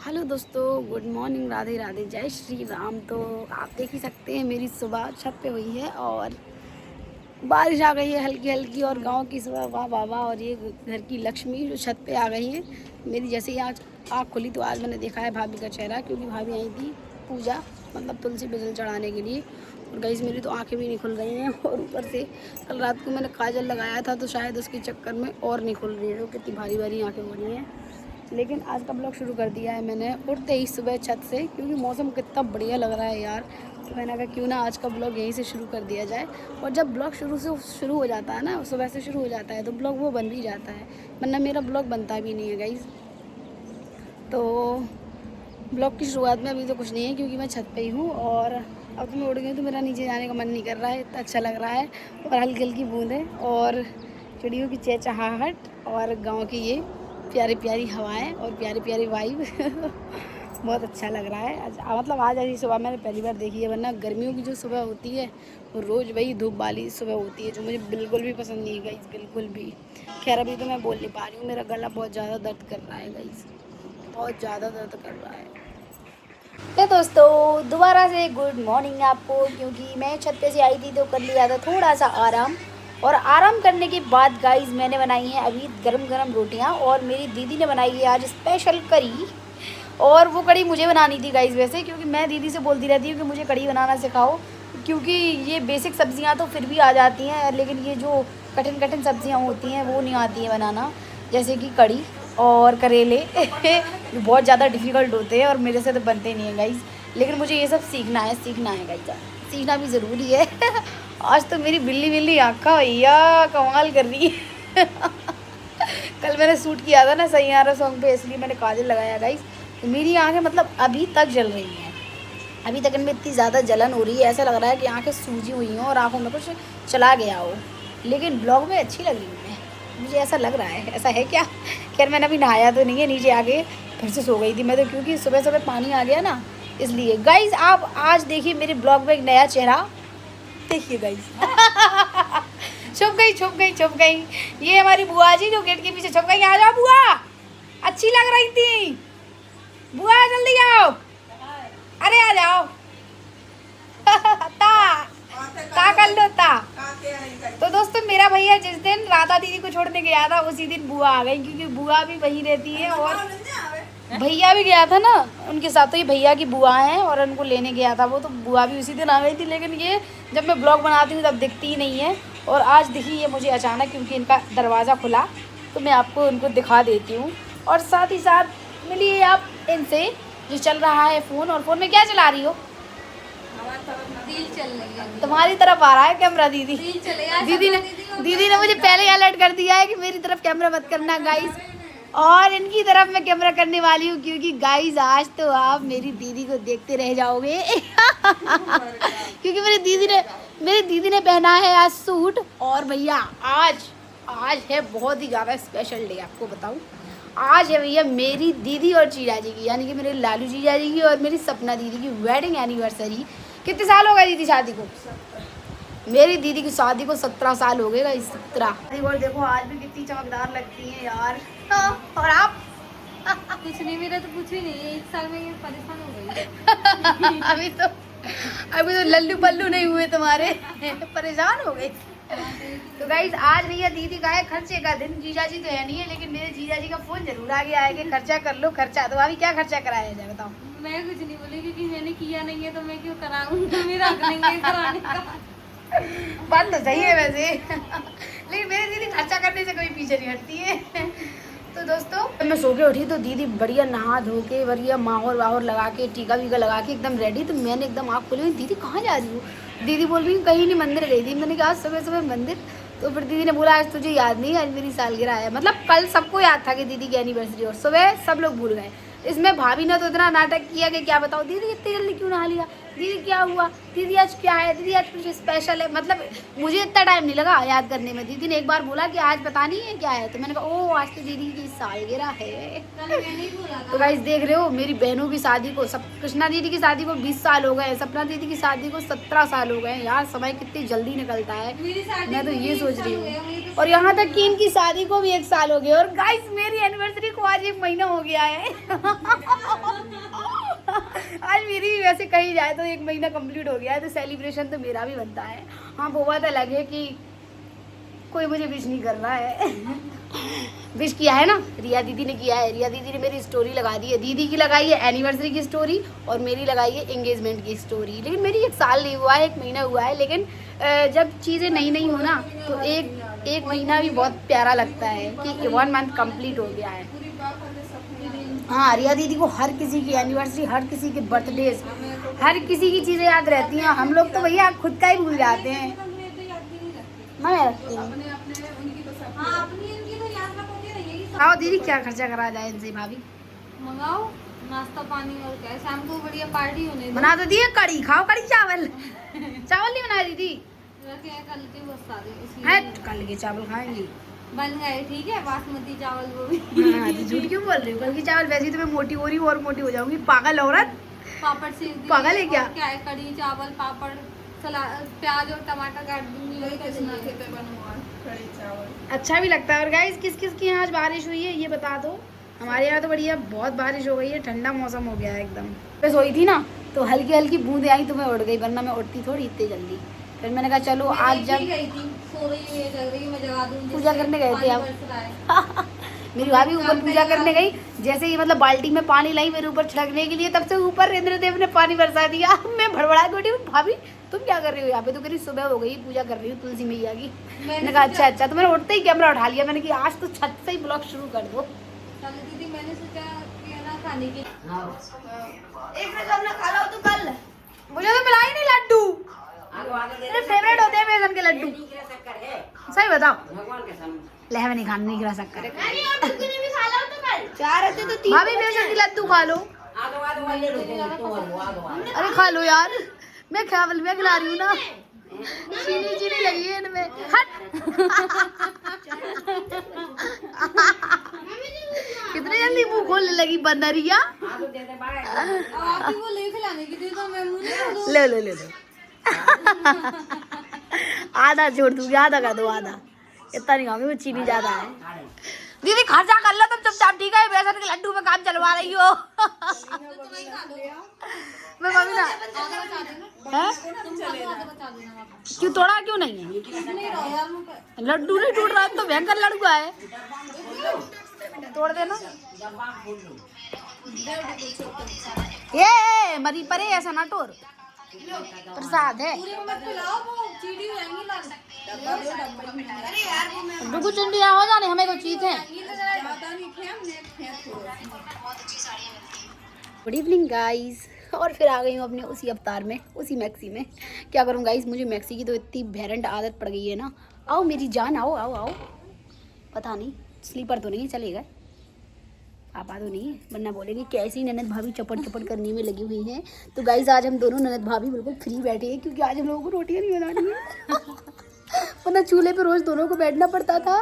Hello दोस्तों, good morning, Radhe Radhe, जय श्री राम। तो आप देख ही सकते हैं मेरी सुबह छत पे हुई है और बारिश आ गई है हल्की हल्की। और गांव की सुबह वाह वाह वाह। और ये घर की लक्ष्मी जो छत पे आ गई है मेरी। जैसे ही आज आँख खुली तो आज मैंने देखा है भाभी का चेहरा, क्योंकि भाभी आई थी पूजा मतलब तुलसी पे जल चढ़ाने के लिए। और गाइस मेरी तो आंखें भी नहीं खुल रही हैं। और ऊपर से कल रात को मैंने काजल लगाया था तो शायद उसके चक्कर में और नहीं खुल रही है, तो कितनी भारी भारी आँखें हो रही हैं। लेकिन आज का ब्लॉग शुरू कर दिया है मैंने उठते ही सुबह छत से, क्योंकि मौसम कितना बढ़िया लग रहा है यार। तो मैंने कहा क्यों ना आज का ब्लॉग यहीं से शुरू कर दिया जाए। और जब ब्लॉग शुरू हो जाता है ना, सुबह से शुरू हो जाता है, तो ब्लॉग वो बन भी जाता है, वरना मेरा ब्लॉग बनता भी नहीं है गाइज़। तो ब्लॉग की शुरुआत में अभी तो कुछ नहीं है, क्योंकि मैं छत पे ही हूँ। और अब तो मैं उड़ गई हूँ तो मेरा नीचे जाने का मन नहीं कर रहा है, इतना अच्छा लग रहा है। और हल्की हल्की बूंदें और चिड़ियों की चहचहाहट और गाँव की ये प्यारी प्यारी हवाएं और प्यारी प्यारी वाइब बहुत अच्छा लग रहा है। मतलब आज ऐसी सुबह मैंने पहली बार देखी है, वरना गर्मियों की जो सुबह होती है वो रोज़ वही धूप वाली सुबह होती है, जो मुझे बिल्कुल भी पसंद नहीं है गाइस, बिल्कुल भी। खैर अभी तो मैं बोल नहीं पा रही हूँ, मेरा गला बहुत ज़्यादा दर्द कर रहा है गाइस, बहुत ज़्यादा दर्द कर रहा है। तो दोस्तों दोबारा से गुड मॉर्निंग आपको, क्योंकि मैं छत पे से आई थी तो कर लिया था थोड़ा सा आराम। और आराम करने के बाद गाइस मैंने बनाई है अभी गरम गरम रोटियां, और मेरी दीदी ने बनाई है आज स्पेशल करी। और वो कड़ी मुझे बनानी थी गाइस वैसे, क्योंकि मैं दीदी से बोलती रहती हूँ कि मुझे कड़ी बनाना सिखाओ, क्योंकि ये बेसिक सब्जियां तो फिर भी आ जाती हैं, लेकिन ये जो कठिन कठिन सब्जियां होती हैं वो नहीं आती हैं बनाना, जैसे कि कड़ी और करेले बहुत ज़्यादा डिफ़िकल्ट होते हैं और मेरे से तो बनते नहीं हैं गाइस। लेकिन मुझे ये सब सीखना है गाइस, सीखना भी ज़रूरी है आज तो मेरी बिल्ली बिल्ली आँखा भैया कमाल कर रही है कल मैंने शूट किया था ना सैयारा सॉन्ग पे, इसलिए मैंने काजल लगाया गाइस। तो मेरी आँखें मतलब अभी तक जल रही हैं, अभी तक इनमें इतनी ज़्यादा जलन हो रही है, ऐसा लग रहा है कि आँखें सूजी हुई हों और आँखों में कुछ चला गया हो। लेकिन ब्लॉग में अच्छी लग रही हूँ मैं, मुझे ऐसा लग रहा है, ऐसा है क्या। खैर मैंने अभी नहाया तो नहीं है, नीचे आके फिर से सो गई थी मैं तो, क्योंकि सुबह सुबह पानी आ गया ना, इसलिए। गाइज आप आज देखिए मेरे ब्लॉग में एक नया चेहरा, देखिए गाइज छुप गई ये हमारी बुआ जी जो गेट के पीछे छुप गई। आ जाओ बुआ, अच्छी लग रही थी बुआ, जल्दी आओ, अरे आ जाओ ता कर लो ता। तो दोस्तों मेरा भैया जिस दिन राधा दीदी को छोड़ने गया था उसी दिन बुआ आ गई, क्योंकि बुआ भी वहीं रहती है और भैया भी गया था ना उनके साथ, तो ये भैया की बुआ हैं और उनको लेने गया था वो, तो बुआ भी उसी दिन आ गई थी। लेकिन ये जब मैं ब्लॉग बनाती हूँ तब दिखती ही नहीं है, और आज दिखी ये मुझे अचानक, क्योंकि इनका दरवाज़ा खुला तो मैं आपको उनको दिखा देती हूँ। और साथ ही साथ मिलिए आप इनसे, जो चल रहा है फ़ोन। और फ़ोन में क्या चला रही हो? तुम्हारी तरफ आ रहा है कैमरा दीदी। दीदी ने मुझे पहले अलर्ट कर दिया है कि मेरी तरफ कैमरा मत करना गाइस, और इनकी तरफ मैं कैमरा करने वाली हूँ, क्योंकि गाइस आज तो आप मेरी दीदी को देखते रह जाओगे क्योंकि मेरी दीदी ने पहना है आज सूट। और भैया आज है बहुत ही ज़्यादा स्पेशल डे, आपको बताऊँ। आज है भैया मेरी दीदी और जीजा जी की, यानी कि मेरे लालू जीजा जी की और मेरी सपना दीदी की वेडिंग एनिवर्सरी। कितने साल हो गए दीदी शादी को? मेरी दीदी की शादी को 17 साल हो गए, 17। और देखो आज भी कितनी चमकदार लगती हैं यार। और आप? कुछ नहीं, मेरा तो कुछ ही नहीं है, 1 साल में ये परेशान हो गई अभी तो लल्लू पल्लू नहीं हुए तुम्हारे परेशान हो गए। तो गाइज आज भैया दीदी का है खर्चे का दिन, जीजा जी तो है नहीं है, लेकिन मेरे जीजा जी का फोन जरूर आ गया है कि खर्चा कर लो खर्चा। तो अभी क्या खर्चा कराया जाए बताओ? मैं कुछ नहीं बोली, क्योंकि मैंने किया नहीं है तो मैं क्यों कराऊं, मेरा हक नहीं है कराने का बात तो सही है वैसे लेकिन मेरी दीदी खर्चा करने से कोई पीछे नहीं हटती है तो दोस्तों मैं सो के उठी तो दीदी बढ़िया नहा धो के बढ़िया माहौर वाहौर लगा के टीका वीका लगा के एकदम रेडी। तो मैंने एकदम आँख खोली, दीदी कहाँ जा रही हो? दीदी बोल रही कहीं नहीं, मंदिर गई थी। मैंने कहा आज सुबह सुबह मंदिर? तो फिर दीदी ने बोला आज तुझे याद नहीं, आज मेरी सालगिरह है। मतलब कल सबको याद था कि दीदी की एनिवर्सरी, और सुबह सब लोग भूल गए। इसमें भाभी ने तो इतना नाटक किया कि क्या बताओ, दीदी इतनी जल्दी क्यों नहा लिया, दीदी क्या हुआ, दीदी आज क्या है, दीदी आज कुछ स्पेशल है। मतलब मुझे इतना टाइम नहीं लगा याद करने में। दीदी ने एक बार बोला कि आज पता नहीं है क्या है, तो मैंने कहा ओह आज तो दीदी की सालगिरह है। तो गाइस देख रहे हो मेरी बहनों की शादी को, सब कृष्णा दीदी की शादी को 20 साल हो गए, सपना दीदी की शादी को 17 साल हो गए। यार समय कितनी जल्दी निकलता है, मैं तो ये सोच रही हूँ। और यहाँ तक कि इनकी शादी को भी 1 साल हो गया, और गाइस मेरी एनिवर्सरी को आज 1 महीना हो गया है वैसे कहीं जाए तो 1 महीना कंप्लीट हो गया है, तो सेलिब्रेशन तो मेरा भी बनता है। हाँ वो बात अलग है कि कोई मुझे विश नहीं कर रहा है। विश किया है ना, रिया दीदी ने किया है। रिया दीदी ने मेरी स्टोरी लगा दी है, दीदी की लगाई है एनिवर्सरी की स्टोरी और मेरी लगाई है एंगेजमेंट की स्टोरी। लेकिन मेरी 1 साल नहीं हुआ है, 1 महीना हुआ है। लेकिन जब चीज़ें नई नई हो ना तो एक महीना भी बहुत प्यारा लगता है कि 1 मंथ कंप्लीट हो गया है। हाँ रिया दीदी को हर किसी की एनिवर्सरी, हर किसी के बर्थडेज, हर किसी की चीज़ें याद रहती हैं। हम लोग तो भैया खुद का ही भूल जाते हैं। मैं रखती हूँ। आओ दीदी क्या खर्चा करा जाए इनसे भाभी। मंगाओ नाश्ता पानी और क्या, शाम को बढ़िया पार्टी होने दो। बना तो दिए कड़ी, खाओ कड़ी चावल। चावल नहीं बनाया दीदी? रखे हैं कल के बहुत सारे, इसलिए है कल के चावल खाएंगे। बन गए ठीक है, बासमती चावल वो भी। हाँ तो झूठ क्यों बोल रही हो? कल की चावल वैसे ही तो मैं मोटी हो रही हूँ और मोटी हो जाऊंगी। पागल औरत। पापड़ सेक दिए। पागल है क्या? और क्या है, कड़ी चावल पापड़ सलाद प्याज और टमाटर काट दूंगी। अच्छा भी लगता है। और गाइस किस किस की यहाँ आज बारिश हुई है ये बता दो। हमारे यहाँ तो बढ़िया बहुत बारिश हो गई है, ठंडा मौसम हो गया है एकदम। मैं सोई थी ना तो हल्की हल्की बूंदे आई तो मैं उठ गई, वरना मैं उठती थोड़ी इतनी जल्दी। फिर मैंने कहा चलो आज जब गई थी, सो रही है, जग रही, मैं जगा दूंगी। पूजा करने गए थे आप। मेरी भाभी ऊपर पूजा करने गई, जैसे ही मतलब बाल्टी में पानी लाई मेरे ऊपर छिड़कने के लिए, तब से ऊपर इंद्रदेव ने पानी बरसा दिया। मैं भड़बड़ा के उठी, भाभी तुम क्या कर रही हो यहाँ पे? तो कह रही सुबह हो गई, पूजा कर रही हूँ तुलसी मैया की। मैंने कहा अच्छा। तो मैंने उठते ही कैमरा उठा लिया, मैंने कहा आज तो छत से ही ब्लॉग शुरू कर दो। दीदी मैंने सोचा कि है ना खाने की एक मिनट अपना खा लो तो कल मुझे तो मिला ही नहीं लड्डू। मेरे फेवरेट होते हैं बेसन के लड्डू। सही बताओ ले हमें नहीं खाना, नहीं गिरा शक्कर। भाभी बेसन के लड्डू खा लो। अरे खा लो यार, मैं खिला रही हूँ ना। चीनी लगी है इनमें। हट। कितने जल्दी मुंह खोलने लगी बंदरिया। आपकी वो ले खिलाने की थी तो मैं मुंह नहीं खोलूं। ले आधा छोड़ दूंगी, आधा कर दो, आधा इतना नहीं खाऊंगी, वो चीनी ज्यादा है। दीदी खर्चा कर लो तुम चुपचाप, ठीक है? बेसन के लड्डू में काम चलवा रही हो। मैं मम्मी ना है क्यों तोड़ा क्यों नहीं है? लड्डू नहीं टूट रहा तो भयंकर लड़ुआ है, तोड़ देना। ये मरी परे ऐसा ना तोड़, प्रसाद है। डुगू चुंडिया हो जाने हमें कोई चीज है। गुड इवनिंग गाइस, और फिर आ गई हूँ अपने उसी अवतार में, उसी मैक्सी में। क्या करूँ गाइस, मुझे मैक्सी की तो इतनी भेरेंट आदत पड़ गई है ना। आओ मेरी जान, आओ आओ आओ। पता नहीं स्लीपर तो नहीं चलेगा, पापा तो नहीं है, वरना बोलेंगे कैसी ननद भाभी चपट चपट करने में लगी हुई हैं। तो गाइस आज हम दोनों ननद भाभी बिल्कुल फ्री बैठे हैं, क्योंकि आज हम लोगों को रोटियां नहीं बनानी है। वरना चूल्हे पे रोज दोनों को बैठना पड़ता था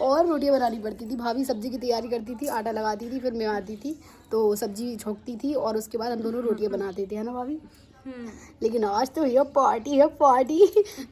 और रोटियां बनानी पड़ती थी। भाभी सब्जी की तैयारी करती थी, आटा लगाती थी, फिर मैं आती थी तो सब्जी छोंकती थी और उसके बाद हम दोनों रोटियां बनाते थे, है ना भाभी? लेकिन आज तो ये पार्टी है पार्टी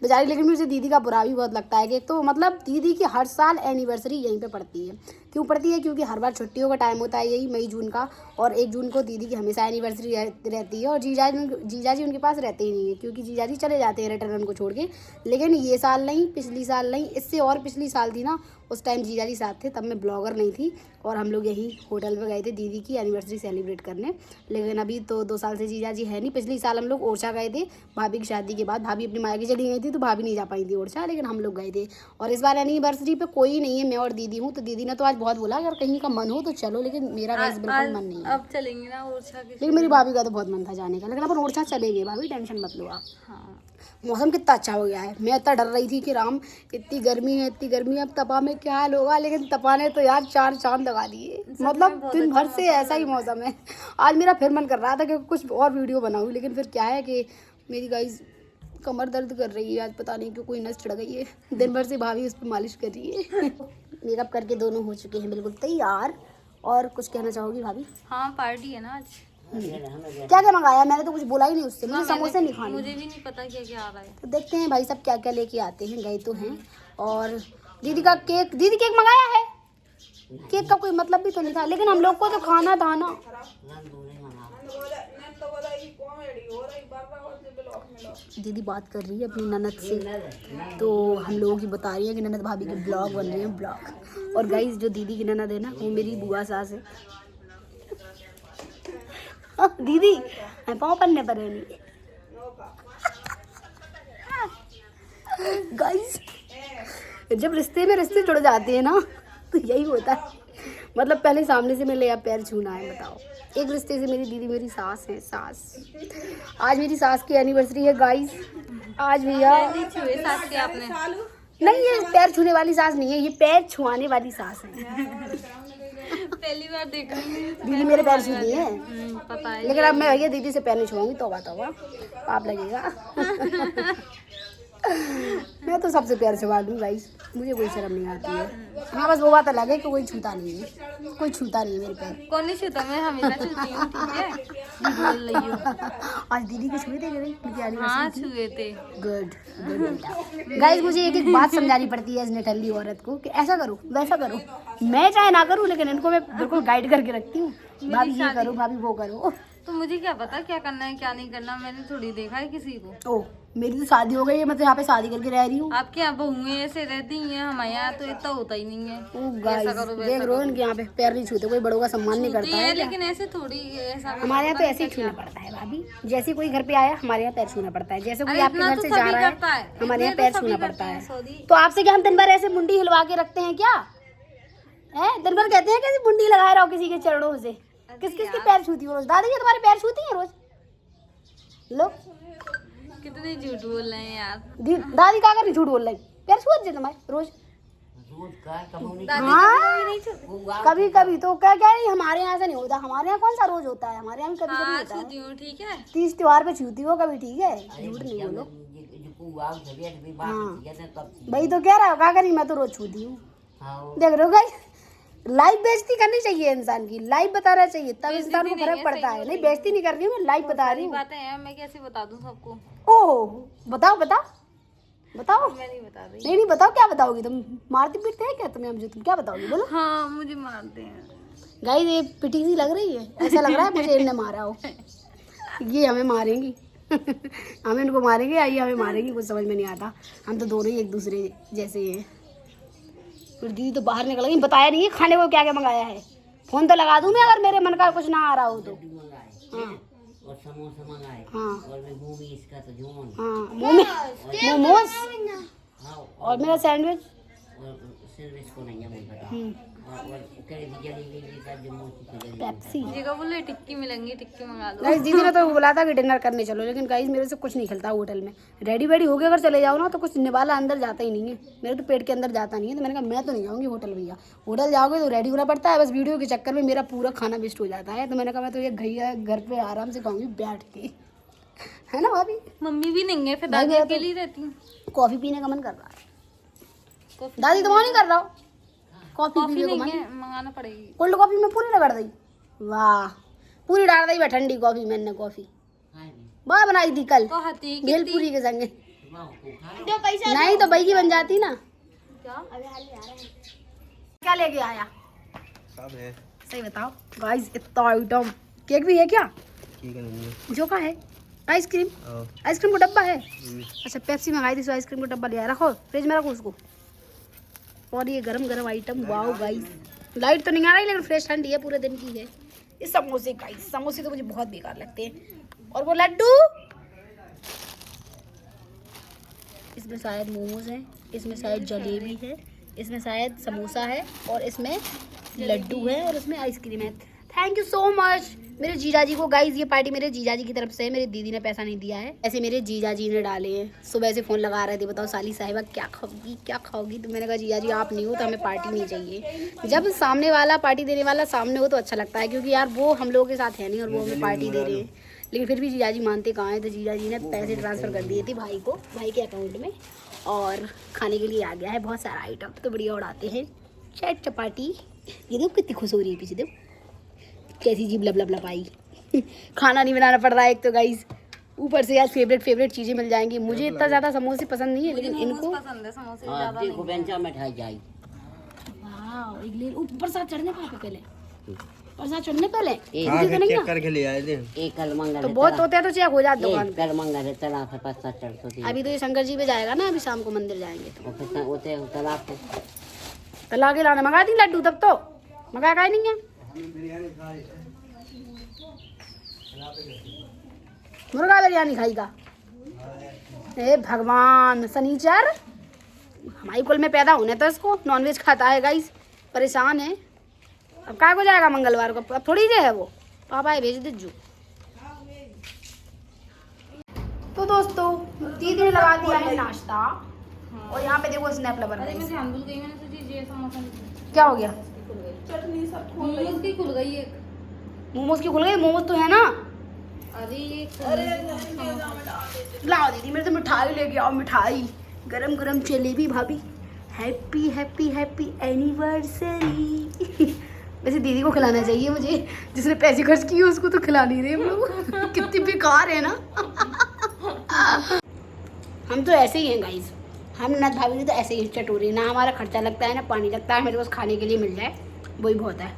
बेचारी। लेकिन मुझे दीदी का बुरा भी बहुत लगता है कि तो मतलब दीदी की हर साल एनिवर्सरी यहीं पे पड़ती है। क्यों पड़ती है? क्योंकि हर बार छुट्टियों का टाइम होता है यही मई जून का, और 1 जून को दीदी की हमेशा एनिवर्सरी रहती है। और जीजाजी उनके पास रहते ही नहीं है, क्योंकि जीजाजी चले जाते हैं रिटर्न को छोड़ के। लेकिन ये साल नहीं, पिछली साल नहीं, इससे और पिछली साल थी ना, उस टाइम जीजाजी साथ थे, तब मैं ब्लॉगर नहीं थी और हम लोग यहीं होटल में गए थे दीदी की एनिवर्सरी सेलिब्रेट करने। लेकिन अभी तो 2 साल से जीजाजी है नहीं। पिछली साल हम लोग ओरछा गए थे भाभी की शादी के बाद। भाभी अपनी मायके चली गई थी तो भाभी नहीं जा पाई थी ओरछा, लेकिन हम लोग गए थे। और इस बार एनिवर्सरी पे कोई नहीं है, मैं और दीदी हूँ। तो दीदी ने तो आज बहुत बोला अगर कहीं का मन हो तो चलो, लेकिन मेरा वैसे बिल्कुल मन नहीं है। अब चलेंगे ना ओरछा के। लेकिन मेरी भाभी का तो बहुत मन था जाने का, लेकिन अपन ओरछा चलेंगे भाभी, टेंशन मत लो आप। हाँ मौसम कितना अच्छा हो गया है। मैं इतना डर रही थी कि राम इतनी गर्मी है, इतनी गर्मी है, अब तपा में क्या हाल होगा। लेकिन तपा ने तो यार 4 चांद लगा दिए, मतलब दिन भर से ऐसा ही मौसम है। आज मेरा फिर मन कर रहा था कि कुछ और वीडियो बनाऊँ, लेकिन फिर क्या है कि मेरी गाइस कमर दर्द कर रही है आज, पता नहीं क्यों, कोई नस चढ़ गई है। दिन भर से भाभी उस पर मालिश कर रही है। मेकअप करके दोनों हो चुके हैं बिल्कुल तैयार। और कुछ कहना चाहोगी भाभी? हाँ पार्टी है ना आज। क्या क्या मंगाया? मैंने तो कुछ बोला ही नहीं उससे। मुझे समोसे नहीं खाने, मुझे भी नहीं पता क्या क्या आ रहा है। तो देखते हैं भाई सब क्या क्या लेके आते हैं। गए तो हैं। और दीदी का केक, दीदी केक मंगाया है। केक का कोई मतलब भी तो नहीं था, लेकिन हम लोग को तो खाना था ना। दीदी बात कर रही है अपनी ननद से, तो हम लोगों की बता रही है कि ननद भाभी के ब्लॉग बन रहे हैं, ब्लॉग। और गाइस जो दीदी की ननद है ना, वो मेरी बुआ सास है। दीदी पाँव पन्ने पर है नहीं। गाइस जब रिश्ते में रिश्ते जुड़ जाते हैं ना, तो यही होता है। मतलब पहले सामने से मिले या पैर छूना है, बताओ। एक रिश्ते से मेरी दीदी मेरी सास है, सास। आज मेरी सास की एनिवर्सरी है गाइस। आज भैया छुए सास के आपने? नहीं, ये पैर छूने वाली सास नहीं है, ये पैर छुआने वाली सास है। पहली बार देख रही हूँ। दीदी मेरे पैर छूती है, पता है, लेकिन अब मैं भैया दीदी से पैर नहीं छुआऊंगी। तौबा तौबा, पाप लगेगा। मैं तो सबसे प्यार से बात हूँ गाइस, मुझे कोई शर्म नहीं आती है। हाँ बस वो बात अलग है कि कोई छूता नहीं है, कोई छूता नहीं है मेरे पैर। कौन नहीं छूता? मैं हमेशा छूती हूँ, ठीक है? बोल रही हूँ। आज दीदी के छुए थे हाँ छुए थे। Good guys. मुझे एक एक बात समझानी पड़ती है इस निठल्ली औरत को कि ऐसा करो वैसा करो। मैं चाहे ना करूँ, लेकिन इनको मैं बिल्कुल गाइड करके रखती हूँ। भाभी ये करो, भाभी वो करो। तो मुझे क्या पता क्या करना है क्या नहीं करना, मैंने थोड़ी देखा है किसी को। ओ मेरी तो शादी हो गई है, मैं तो यहाँ पे शादी करके रह रही हूँ। आपके यहाँ बहुएं ऐसे रहती हैं, हमारे यहाँ तो इतना होता ही नहीं है। ऐसा करो देख रो, इनके यहाँ पे पैर नहीं छूते, कोई बड़ों का सम्मान नहीं करता है। लेकिन ऐसे थोड़ी ऐसा हमारे यहाँ तो ऐसे ही छूना पड़ता है भाभी। जैसे कोई घर पे आया, हमारे यहाँ पैर छूना पड़ता है। जैसे कोई आपके घर से जा रहा है, हमारे यहाँ पैर छूना पड़ता है। तो आपसे क्या हम दिन भर ऐसे मुंडी हिलवा के रखते हैं क्या? है दिन भर कहते हैं कैसे मुंडी लगाए रहो किसी के चरणों से। किस किस के पैर छूती हो रोज? दादी ये तुम्हारे पैर छूती है रोज? लो कितने झूठ बोल रहे हैं यार। दादी का कर झूठ बोल रही, पैर छूत जे तुम्हारे रोज? हाँ कभी कभी तो क्या कह रही, हमारे यहाँ ऐसा नहीं होता। हमारे यहाँ कौन सा रोज होता है, हमारे यहाँ कभी कभी होता है। ठीक है, 30 त्योहार पे छूती हो कभी, ठीक है? झूठ नहीं बोलो। हाँ भाई तो कह रहा हो क्या करी, मैं तो रोज छूती हूँ। देख रहे हो गाइस, लाइव बेइज्जती करनी चाहिए इंसान की, लाइव बताना चाहिए, तब इंसान को फर्क पड़ता है। नहीं बेइज्जती नहीं कर रही हूँ मैं, लाइव बता रही हूँ। बातें हैं, मैं कैसे बता दूँ सबको? ओह बताओ बताओ बताओ। मैं नहीं बता रही। नहीं बताओ, क्या बताओगी तुम? मारती पीटते हैं क्या तुम्हें मुझे? तुम क्या बताओगी बोलो? हाँ मुझे मारते हैं गाइस। ये पिटी सी लग रही है, ऐसा लग रहा है मुझे इनने मारा हो। ये हमें मारेंगी। हम इनको मारेंगे या ये हमें मारेंगी, कुछ समझ में नहीं आता। हम तो दोनों ही एक दूसरे जैसे हैं। फिर दीदी तो बाहर निकल गई, बताया नहीं है खाने को क्या क्या मंगाया है। फोन तो लगा दूं मैं अगर मेरे मन का कुछ ना आ रहा हो तो। हाँ और समोसा मंगाए। हाँ और मैं मोमोज का तो जोन। हाँ मोमोज और मेरा सैंडविच। और सर्विस को नहीं है पता। और जलेबी का जो पेप्सी। जी का बोले टिक्की मिलेंगी, टिक्की मंगा दो। गाइस दीदी ने तो बोला था कि डिनर करने चलो, लेकिन गाइस मेरे से कुछ नहीं खिलता होटल में। रेडी वेडी हो गया अगर चले जाओ ना तो कुछ निवाला अंदर जाता ही नहीं है, मेरे तो पेट के अंदर जाता नहीं है। तो मैंने कहा मैं तो नहीं जाऊँगी होटल भैया। होटल जाओगे तो रेडी होना पड़ता है, बस वीडियो के चक्कर में मेरा पूरा खाना वेस्ट हो जाता है। तो मैंने कहा मैं तो ये भैया घर पे आराम से खाऊंगी बैठ के, है ना भाभी? मम्मी भी नहीं है, फिर दादी अकेली रहती हूँ। कॉफी पीने का मन कर रहा है। दादी तो नहीं कर रहा हो कॉफी पीने का मन? मंगाना पड़ेगी। कोल्ड कॉफी में पूरी रगड़ दी, वाह पूरी डाल दी ठंडी कॉफी। मैंने कॉफी वाह बनाई थी कल भेलपुरी के संगे। नहीं तो भाई की बन जाती ना। क्या लेके आया? सब है। सही बताओ गाइस, इतना आइटम। केक भी है क्या? ठीक है नहीं जो का है? आइसक्रीम, आइसक्रीम का डब्बा है। अच्छा पेप्सी मंगाई थी, सो आइसक्रीम का डब्बा लिया, रखो फ्रिज में रखो उसको। और ये गरम गरम आइटम, वाओ गाइस। लाइट तो नहीं आ रही लेकिन फ्रेश ठंडी है, पूरे दिन की है। ये समोसे गाइस, समोसे तो मुझे बहुत बेकार लगते हैं। और वो लड्डू, इसमें शायद मोमोज हैं, इसमें शायद जलेबी है, इसमें शायद समोसा है, और इसमें लड्डू है, और इसमें आइसक्रीम है। थैंक यू सो मच मेरे जीजा जी को। गाइस ये पार्टी मेरे जीजा जी की तरफ से है, मेरी दीदी ने पैसा नहीं दिया है, ऐसे मेरे जीजा जी ने डाले हैं। सुबह से फ़ोन लगा रहे थे, बताओ साली साहिबा क्या खाओगी क्या खाओगी? तो मैंने कहा जीजा जी आप नहीं हो तो हमें पार्टी नहीं चाहिए। जब सामने वाला पार्टी देने वाला सामने हो तो अच्छा लगता है, क्योंकि यार वो हम लोगों के साथ है नहीं और वो हमें पार्टी दे रहे हैं। लेकिन फिर भी जीजा जी मानते कहाँ हैं, तो जीजा जी ने पैसे ट्रांसफ़र कर दिए थे भाई को, भाई के अकाउंट में, और खाने के लिए आ गया है बहुत सारा आइटम। तो बढ़िया उड़ाते हैं चैट चपाटी। ये देखो कितनी खुश हो रही है पीछे, देखो कैसी जीभ लब लब लपाई। खाना नहीं बनाना पड़ रहा है एक तो गाइस, ऊपर से यार फेवरेट चीज़ें मिल जाएंगी। मुझे इतना ज़्यादा समोसे पसंद नहीं है, लेकिन इनको पसंद है समोसे हाँ, ज्यादा देखो बेंचा मिठाई जाई। वाह एक ले ऊपर साथ चढ़ने का पहले प्रसाद चढ़ने पहले एक दीदी तो नहीं चेक ना? करके ले आए थे। एक कल मंगल तो है बहुत तला। होते हैं तो चेक हो जाता दुकान एक पे। कल मंगल है तला फिर पत्ता चढ़ तो थी। अभी तो ये शंकर जी पे जाएगा ना, अभी शाम को मंदिर जाएंगे तो और फिर होते तालाब पे तला के लाने मंगा दी लड्डू, तब तो मंगा का ही नहीं है। मुर्गा बिरयानी खाएगा? हे भगवान, शनिचर हमारी कुल में पैदा होने तो इसको नॉनवेज खाता है गाइस, परेशान है। अब काय को जाएगा मंगलवार को, अब थोड़ी जे है वो, पापा भेज दीजू। तो दोस्तों दीदी ने लगा दिया है नाश्ता और यहाँ पे देखो स्नैप लवर अरे मैं ध्यान भूल गई, मैंने सोची ये समोसा क्या हो गया? मोमोज की खुल गई एक। मोमोज की खुल गई? मोमोज तो है ना। अरे ये लाओ दीदी मेरे तो मिठाई लेके आओ, मिठाई गरम गरम जलेबी। भाभी हैप्पी हैप्पी हैप्पी एनिवर्सरी। वैसे दीदी को खिलाना चाहिए मुझे, जिसने पैसे खर्च किए उसको तो खिला नहीं रहे हम लोग। कितनी बेकार है ना। हम तो ऐसे ही हैं गाइस, हम ना भाभी ने तो ऐसे ही चटोरी, ना हमारा खर्चा लगता है ना पानी लगता है, मेरे पास खाने के लिए मिल जाए वही बहुत है।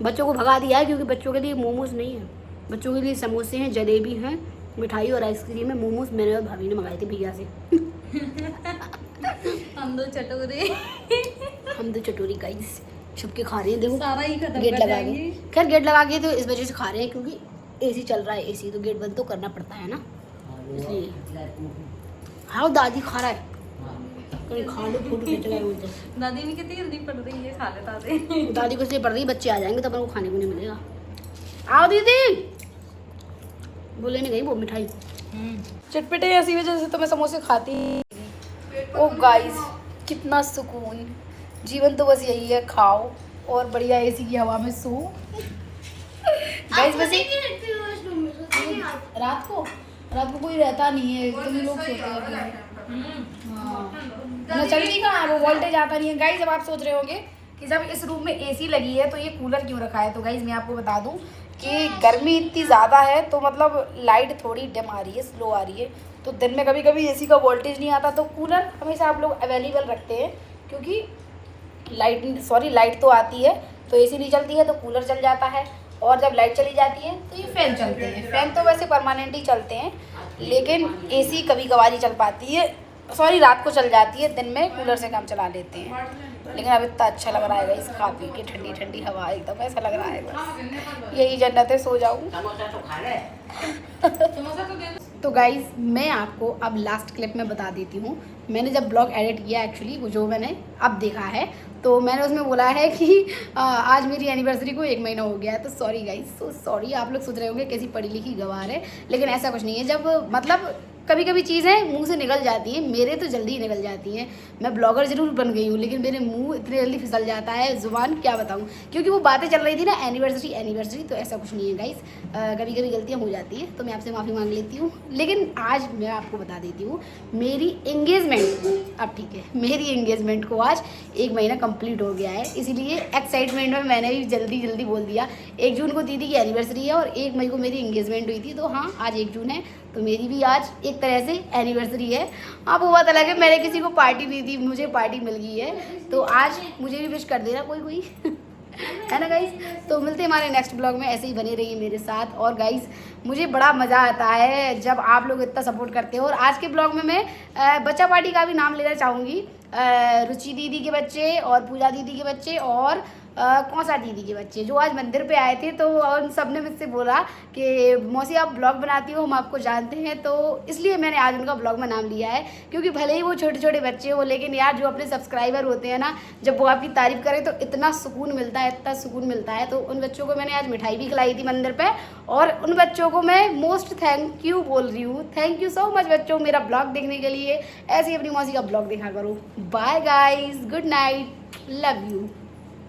बच्चों को भगा दिया है क्योंकि बच्चों के लिए मोमोज नहीं है, बच्चों के लिए समोसे हैं, जलेबी हैं, मिठाई और आइसक्रीम है। मोमोज मैंने और भाभी ने मंगाए थे भैया से। हम दो चटोरे हम तो चटोरी गाइस छुप के खा रहे हैं, देखो सारा ही खत्म गेट कर लगा जाएंगे। के। खैर गेट लगा के तो इस वजह से खा रहे हैं क्योंकि एसी चल रहा है, एसी तो गेट बंद तो करना पड़ता है ना, इसलिए। हाँ दादी खा रहा है, कहीं खा लो फोटो खींच रहा है बोलते। दादी भी कितनी जल्दी पड़ रही है, खा लेता थे। दादी को इसलिए पड़ रही है, बच्चे आ जाएंगे तब उनको खाने को नहीं मिलेगा। आओ दीदी, बोले नहीं गई वो मिठाई चटपटे, ऐसी वजह से तो मैं समोसे खाती। ओ गाइस कितना सुकून, जीवन तो बस यही है, खाओ और बढ़िया एसी की हवा में सो। गाइस वैसे रात को कोई रहता नहीं है, तुम लोग सोते हो अपने। हाँ ना, चलती कहाँ है वो, वोल्टेज आता नहीं है। गाइस अब आप सोच रहे होंगे कि जब इस रूम में एसी लगी है तो ये कूलर क्यों रखा है, तो गाइस मैं आपको बता दूं कि गर्मी इतनी ज़्यादा है तो मतलब लाइट थोड़ी डिम आ रही है, स्लो आ रही है, तो दिन में कभी कभी एसी का वोल्टेज नहीं आता, तो कूलर हमेशा आप लोग अवेलेबल रखते हैं क्योंकि लाइट तो आती है तो एसी नहीं चलती है तो कूलर चल जाता है, और जब लाइट चली जाती है तो ये फ़ैन चलते हैं। फ़ैन तो वैसे परमानेंट ही चलते हैं, लेकिन एसी कभी कभार ही चल पाती है, रात को चल जाती है, दिन में कूलर से काम चला लेते हैं। लेकिन अब इतना अच्छा लग रहा है इस खा पी के, ठंडी ठंडी हवा एकदम ऐसा लग रहा है बस यही जन्नत है, सो जाऊँ। समोसा तो खा ले। तो गाइज़ मैं आपको अब लास्ट क्लिप में बता देती हूँ, मैंने जब ब्लॉग एडिट किया एक्चुअली वो जो मैंने अब देखा है, तो मैंने उसमें बोला है कि आज मेरी एनिवर्सरी को 1 महीना हो गया है। तो सॉरी गाइज, सो सॉरी। आप लोग सोच रहे होंगे कैसी पढ़ी लिखी गवार है, लेकिन ऐसा कुछ नहीं है। जब मतलब कभी कभी चीज़ें मुंह से निकल जाती हैं, मेरे तो जल्दी ही निकल जाती हैं। मैं ब्लॉगर ज़रूर बन गई हूँ लेकिन मेरे मुंह इतने जल्दी फिसल जाता है, ज़ुबान क्या बताऊँ, क्योंकि वो बातें चल रही थी ना एनिवर्सरी, तो ऐसा कुछ नहीं है गाइस। कभी कभी गलतियाँ हो जाती हैं तो मैं आपसे माफ़ी मांग लेती हूँ। लेकिन आज मैं आपको बता देती हूँ मेरी एंगेजमेंट, अब ठीक है, मेरी एंगेजमेंट को आज 1 महीना कंप्लीट हो गया है, इसीलिए एक्साइटमेंट में मैंने भी जल्दी बोल दिया। 1 जून को दीदी की एनिवर्सरी है और 1 मई को मेरी एंगेजमेंट हुई थी, तो हाँ आज 1 जून है तो मेरी भी आज एक तरह से एनिवर्सरी है। हाँ वो बात अलग है, मैंने किसी को पार्टी दी थी, मुझे पार्टी मिल गई है, तो आज मुझे भी विश कर देना कोई है ना गाइस। तो मिलते हैं हमारे नेक्स्ट ब्लॉग में, ऐसे ही बने रहिए मेरे साथ। और गाइस मुझे बड़ा मज़ा आता है जब आप लोग इतना सपोर्ट करते हो। और आज के ब्लॉग में मैं बच्चा पार्टी का भी नाम लेना चाहूँगी, रुचि दीदी के बच्चे और पूजा दीदी के बच्चे और कौसा दीदी के बच्चे जो आज मंदिर पे आए थे, तो उन सब ने मुझसे बोला कि मौसी आप ब्लॉग बनाती हो, हम आपको जानते हैं, तो इसलिए मैंने आज उनका ब्लॉग में नाम लिया है। क्योंकि भले ही वो छोटे छोटे बच्चे हो, लेकिन यार जो अपने सब्सक्राइबर होते हैं ना, जब वो आपकी तारीफ़ करें तो इतना सुकून मिलता है, इतना सुकून मिलता है। तो उन बच्चों को मैंने आज मिठाई भी खिलाई थी मंदिर पर, और उन बच्चों को मैं मोस्ट थैंक यू बोल रही हूँ। थैंक यू सो मच बच्चों मेरा ब्लॉग देखने के लिए, ऐसे ही अपनी मौसी का ब्लॉग देखा करो। Bye guys, good night, love you.